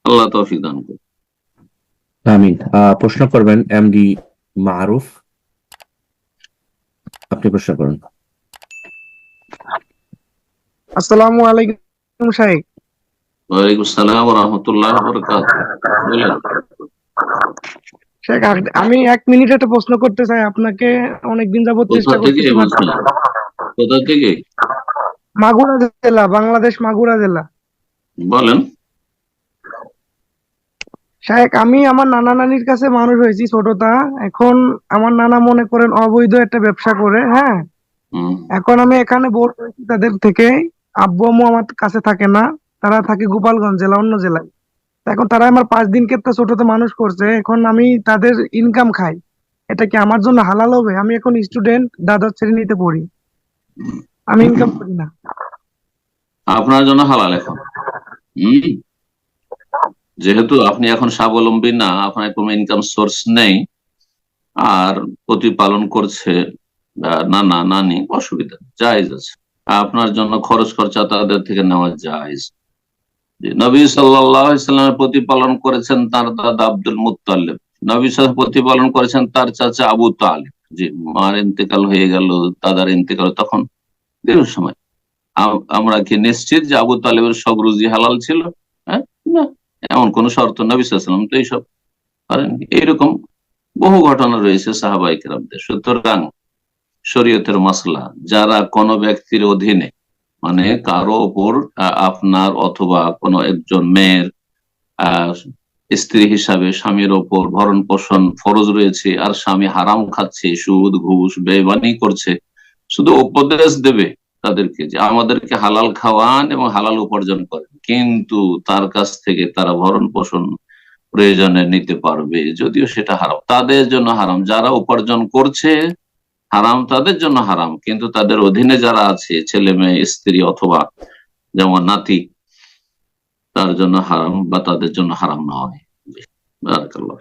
আল্লাহ তৌফিক দান করুন। আমিন। প্রশ্ন করবেন এমডি মারুফ, আপনি প্রশ্ন করুন। আসসালামু আলাইকুম শাইখ। ওয়ালাইকুম সালাম ওয়া রাহমাতুল্লাহি ওয়া বারাকাতুহু। বলেন। শাইখ, আমি 1 মিনিট একটা প্রশ্ন করতে চাই আপনাকে। অনেকদিন যাবত কোথা চেষ্টা থেকে করতেছি বলছেন? কোথা থেকে? মাগুরা জেলা, বাংলাদেশ মাগুরা জেলা। বলেন। শাইখ, আমি আমার নানা নানির কাছে মানুষ হয়েছি ছোটটা। এখন আমার নানা মনে করেন অবৈধ একটা ব্যবসা করে, হ্যাঁ। হুম। এখন আমি এখানে বোর হয়েছি তাদের থেকে। আব্বু আম্মু আমার কাছে থাকে না, তারা থাকে গোপালগঞ্জ জেলা, অন্য জেলায়। এখন তারা আমার 5 দিন কেটে ছোটতে মানুষ করছে, এখন আমি তাদের ইনকাম খাই। এটা কি আমার জন্য হালাল হবে? আমি এখন স্টুডেন্ট, দ্বাদশ শ্রেণীতে পড়ি, আমি ইনকাম করি না। আপনার জন্য হালাল এখন। হম। যেহেতু আপনি এখন স্বাবলম্বী না, আপনার কোনো ইনকাম সোর্স নেই, আর প্রতিপালন করছে নানা নানি, অসুবিধা জায়েজ আছে। আপনার জন্য খরচ খরচা তাদের থেকে নেওয়া জায়েজ। নবী সাল্লাল্লাহু আলাইহি সাল্লামের প্রতিপালন করেছেন তার দাদা আব্দুল মুত্তালিব। নবী সাল্লাল্লাহু প্রতিপালন করেছেন তার চাচা আবু তালিব। যে মার ইন্তেকাল হয়ে গেল, দাদার ইন্তেকাল, তখন দীর্ঘ সময় আমরা কি নিশ্চিত যে আবু তালেবের সব রুজি হালাল ছিল? হ্যাঁ, না, এমন কোন শর্ত নবী সাল্লাল্লাহু আলাইহি ওয়াসাল্লাম তো এইসব করেননি। এইরকম বহু ঘটনা রয়েছে সাহাবায়ে কেরামদের। সুতরাং শরীয়তের মাসলা, যারা কোনো ব্যক্তির অধীনে, মানে কারো ওপর আপনার অথবা কোনো একজন মেয়ের আহ স্ত্রী হিসাবে স্বামীর ওপর ভরণ পোষণ ফরজ রয়েছে, আর স্বামী হারাম খাচ্ছে, সুদ ঘুষ বেইমানি করছে, শুধু উপদেশ দেবে তাদেরকে যে আমাদেরকে হালাল খাওয়ান এবং হালাল উপার্জন করেন, কিন্তু তার কাছ থেকে তারা ভরণ পোষণ প্রয়োজনে নিতে পারবে, যদিও সেটা হারাম, তাদের জন্য হারাম। যারা উপার্জন করছে হারাম, তাদের জন্য হারাম, কিন্তু তাদের অধীনে যারা আছে, ছেলে মেয়ে স্ত্রী অথবা যেমন নাতি, তার জন্য হারাম বা তাদের জন্য হারাম নয়। বারাকাল্লাহ।